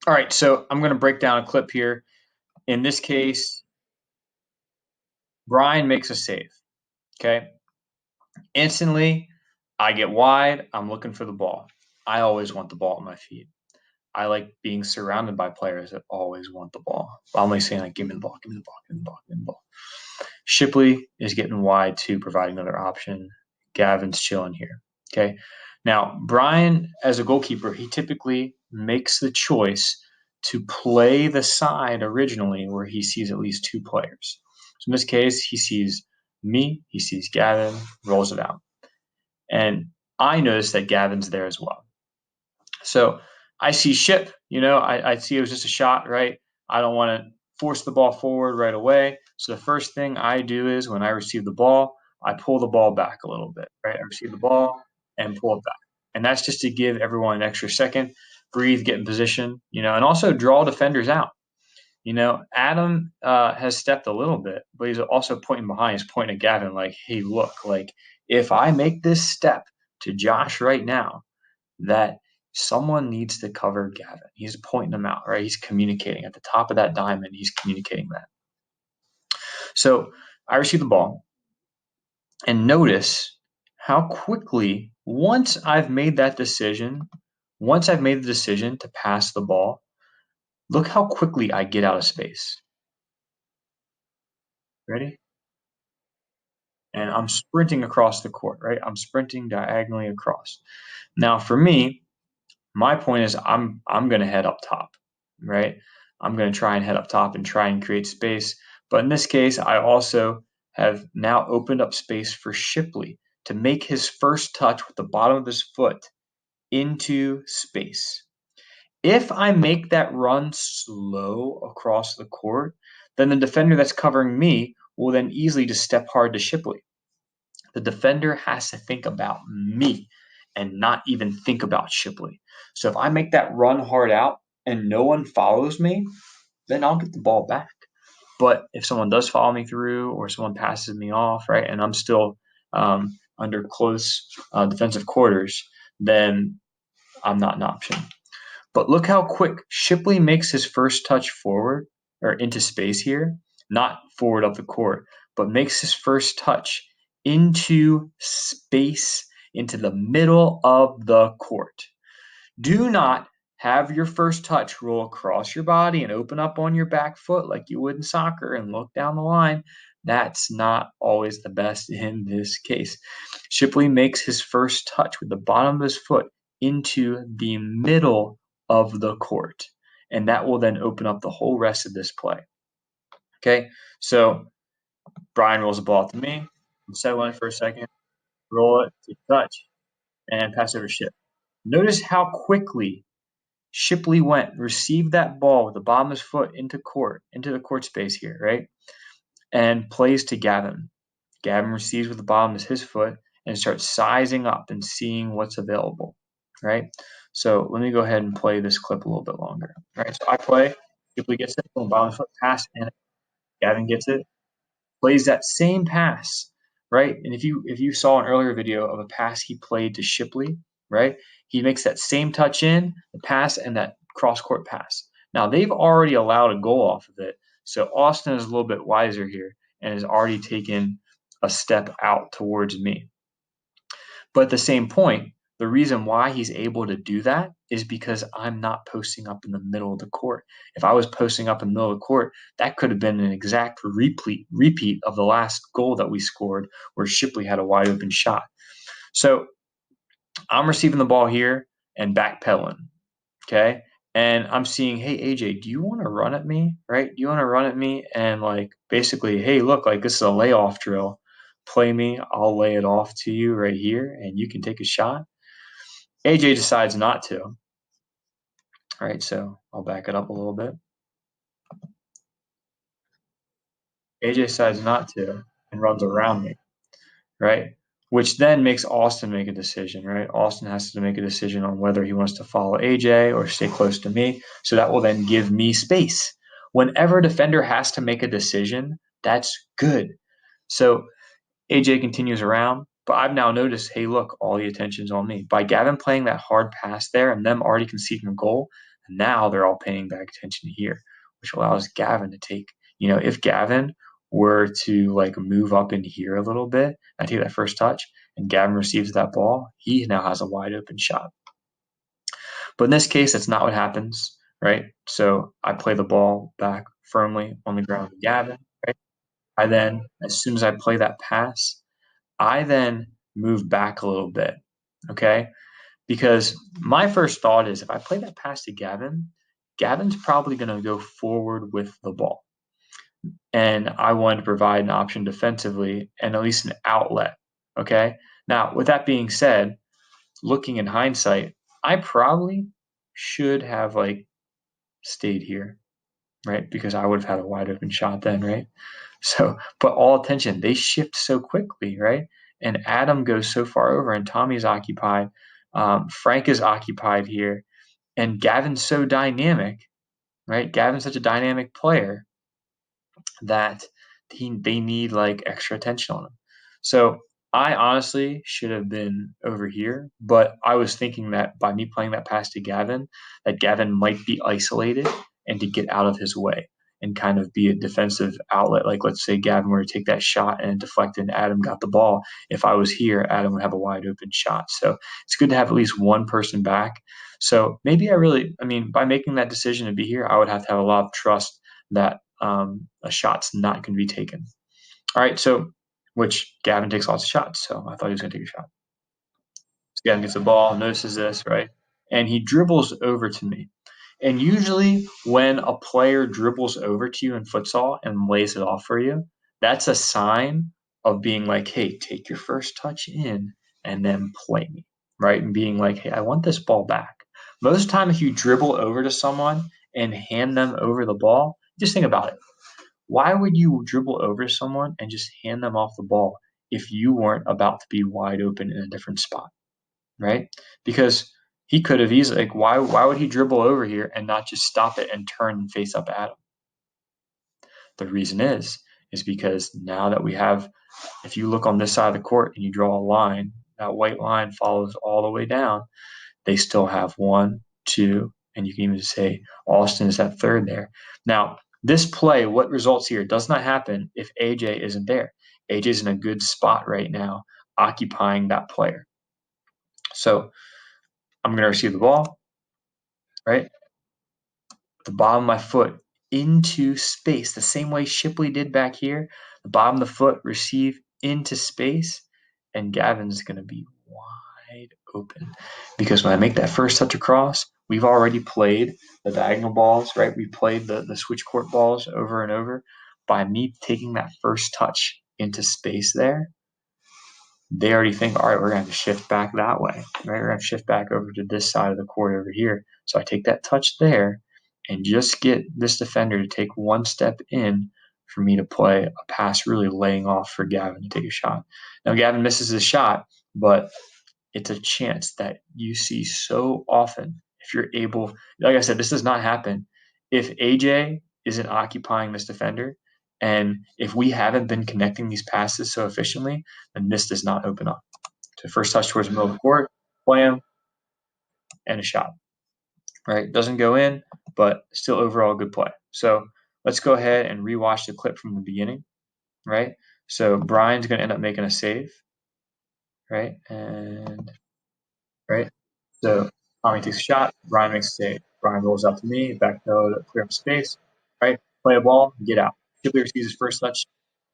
All right, so I'm going to break down a clip here. In this case, Brian makes a save. Okay. Instantly, I get wide. I'm looking for the ball. I always want the ball at my feet. I like being surrounded by players that always want the ball. I'm only saying, like, give me the ball, give me the ball, give me the ball, give me the ball. Shipley is getting wide to provide another option. Gavin's chilling here. Okay. Now, Brian, as a goalkeeper, he typically makes the choice to play the side originally where he sees at least two players. So in this case, he sees me, he sees Gavin, rolls it out. And I notice that Gavin's there as well. So I see Ship, I see it was just a shot, right? I don't want to force the ball forward right away. So the first thing I do is when I receive the ball, I pull the ball back a little bit, right? I receive the ball and pull it back. And that's just to give everyone an extra second, breathe, get in position, and also draw defenders out. Adam has stepped a little bit, but he's also pointing behind. He's pointing at Gavin like, hey, look, like if I make this step to Josh right now, that someone needs to cover Gavin. He's pointing him out, right? He's communicating at the top of that diamond. He's communicating that. So I receive the ball and notice how quickly, once I've made the decision to pass the ball, look how quickly I get out of space. Ready? And I'm sprinting across the court, right? I'm sprinting diagonally across. Now, for me, my point is I'm going to head up top, right? I'm going to try and head up top and try and create space. But in this case, I also have now opened up space for Shipley to make his first touch with the bottom of his foot into space. If I make that run slow across the court, then the defender that's covering me will then easily just step hard to Shipley. The defender has to think about me and not even think about Shipley. So if I make that run hard out and no one follows me, then I'll get the ball back. But if someone does follow me through or someone passes me off, right, and I'm still under close defensive quarters, then I'm not an option. But look how quick Shipley makes his first touch forward or into space here, not forward up the court, but makes his first touch into space, into the middle of the court. Do not have your first touch roll across your body and open up on your back foot like you would in soccer and look down the line. That's not always the best in this case. Shipley makes his first touch with the bottom of his foot into the middle of the court, and that will then open up the whole rest of this play. Okay, so Brian rolls the ball to me. Settle in for a second, roll it, take touch, and pass over Ship. Notice how quickly Shipley went, received that ball with the bottom of his foot into the court space here, right? And plays to Gavin. Gavin receives with the bottom of his foot and starts sizing up and seeing what's available, right? So let me go ahead and play this clip a little bit longer. All right, so I play, Shipley gets it, boom, bottom of his foot, pass, and Gavin gets it, plays that same pass, right? And if you saw an earlier video of a pass he played to Shipley, right? He makes that same touch in, the pass, and that cross-court pass. Now, they've already allowed a goal off of it, so Austin is a little bit wiser here and has already taken a step out towards me. But at the same point, the reason why he's able to do that is because I'm not posting up in the middle of the court. If I was posting up in the middle of the court, that could have been an exact repeat of the last goal that we scored where Shipley had a wide open shot. So I'm receiving the ball here and backpedaling, okay? And I'm seeing, hey, AJ, do you want to run at me, right? Do you want to run at me and, like, basically, hey, look, like, this is a layoff drill. Play me, I'll lay it off to you right here, and you can take a shot. AJ decides not to. All right, so I'll back it up a little bit. AJ decides not to and runs around me, right? Which then makes Austin make a decision, right? Austin has to make a decision on whether he wants to follow AJ or stay close to me. So that will then give me space. Whenever a defender has to make a decision, that's good. So AJ continues around, but I've now noticed, hey, look, all the attention's on me. By Gavin playing that hard pass there and them already conceding a goal, And now they're all paying back attention here, which allows Gavin to take, if Gavin were to like move up in here a little bit, I take that first touch, and Gavin receives that ball, he now has a wide open shot. But in this case, that's not what happens, right? So I play the ball back firmly on the ground with Gavin, right? I then, as soon as I play that pass, I then move back a little bit, okay? Because my first thought is if I play that pass to Gavin, Gavin's probably going to go forward with the ball. And I wanted to provide an option defensively and at least an outlet, okay? Now, with that being said, looking in hindsight, I probably should have like stayed here, right? Because I would have had a wide open shot then, right? So, but all attention, they shift so quickly, right? And Adam goes so far over, and Tommy's occupied. Frank is occupied here, and Gavin's so dynamic, right? Gavin's such a dynamic player that they need like extra attention on him. So I honestly should have been over here, but I was thinking that by me playing that pass to Gavin, that Gavin might be isolated and to get out of his way and kind of be a defensive outlet. Like let's say Gavin were to take that shot and deflect and Adam got the ball. If I was here, Adam would have a wide open shot. So it's good to have at least one person back. So maybe by making that decision to be here, I would have to have a lot of trust that a shot's not going to be taken. All right, so which Gavin takes lots of shots, so I thought he was going to take a shot. So Gavin gets the ball, notices this, right? And he dribbles over to me. And usually when a player dribbles over to you in futsal and lays it off for you, that's a sign of being like, hey, take your first touch in and then play me, right? And being like, hey, I want this ball back. Most of the time, if you dribble over to someone and hand them over the ball, just think about it. Why would you dribble over someone and just hand them off the ball if you weren't about to be wide open in a different spot, right? Because he could have easily, like, why would he dribble over here and not just stop it and turn and face up at him? The reason is because now that we have, if you look on this side of the court and you draw a line, that white line follows all the way down. They still have 1, 2, and you can even say Austin is that third there. Now, this play, what results here, does not happen if AJ isn't there. AJ's in a good spot right now, occupying that player. So I'm going to receive the ball, right? The bottom of my foot into space, the same way Shipley did back here. The bottom of the foot, receive into space, and Gavin's going to be wide open. Because when I make that first touch across, we've already played the diagonal balls, right? We played the switch court balls over and over. By me taking that first touch into space there, they already think, all right, we're going to have to shift back that way, right? We're going to shift back over to this side of the court over here. So I take that touch there and just get this defender to take one step in for me to play a pass really laying off for Gavin to take a shot. Now, Gavin misses his shot, but it's a chance that you see so often if you're able, like I said, this does not happen. If AJ isn't occupying this defender, and if we haven't been connecting these passes so efficiently, then this does not open up. So first touch towards the middle of the court, play him, and a shot. Right? Doesn't go in, but still overall good play. So let's go ahead and rewatch the clip from the beginning. Right? So Brian's going to end up making a save. Right? And right? So Tommy takes a shot, Brian makes a save. Brian rolls out to me, back to clear up space, right? Play a ball, get out. Shipley receives his first touch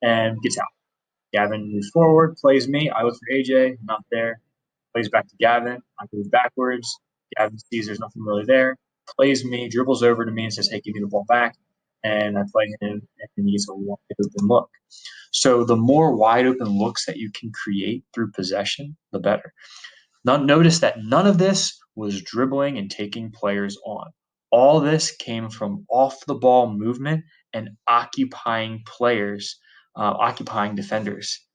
and gets out. Gavin moves forward, plays me. I look for AJ, not there. Plays back to Gavin. I move backwards. Gavin sees there's nothing really there. Plays me, dribbles over to me and says, hey, give me the ball back. And I play him, and he gets a wide open look. So the more wide open looks that you can create through possession, the better. Notice that none of this was dribbling and taking players on. All this came from off the ball movement and occupying players, occupying defenders,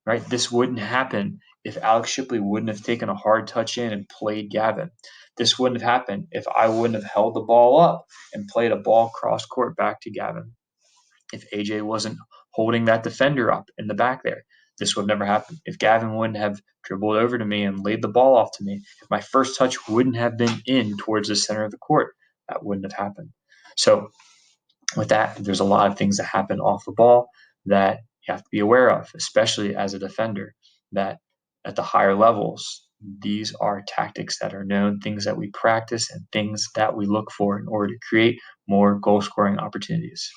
right? This wouldn't happen if Alex Shipley wouldn't have taken a hard touch in and played Gavin. This wouldn't have happened if I wouldn't have held the ball up and played a ball cross court back to Gavin. If AJ wasn't holding that defender up in the back there, this would never happen. If Gavin wouldn't have dribbled over to me and laid the ball off to me, if my first touch wouldn't have been in towards the center of the court, that wouldn't have happened. So with that, there's a lot of things that happen off the ball that you have to be aware of, especially as a defender, that at the higher levels, these are tactics that are known, things that we practice, and things that we look for in order to create more goal scoring opportunities.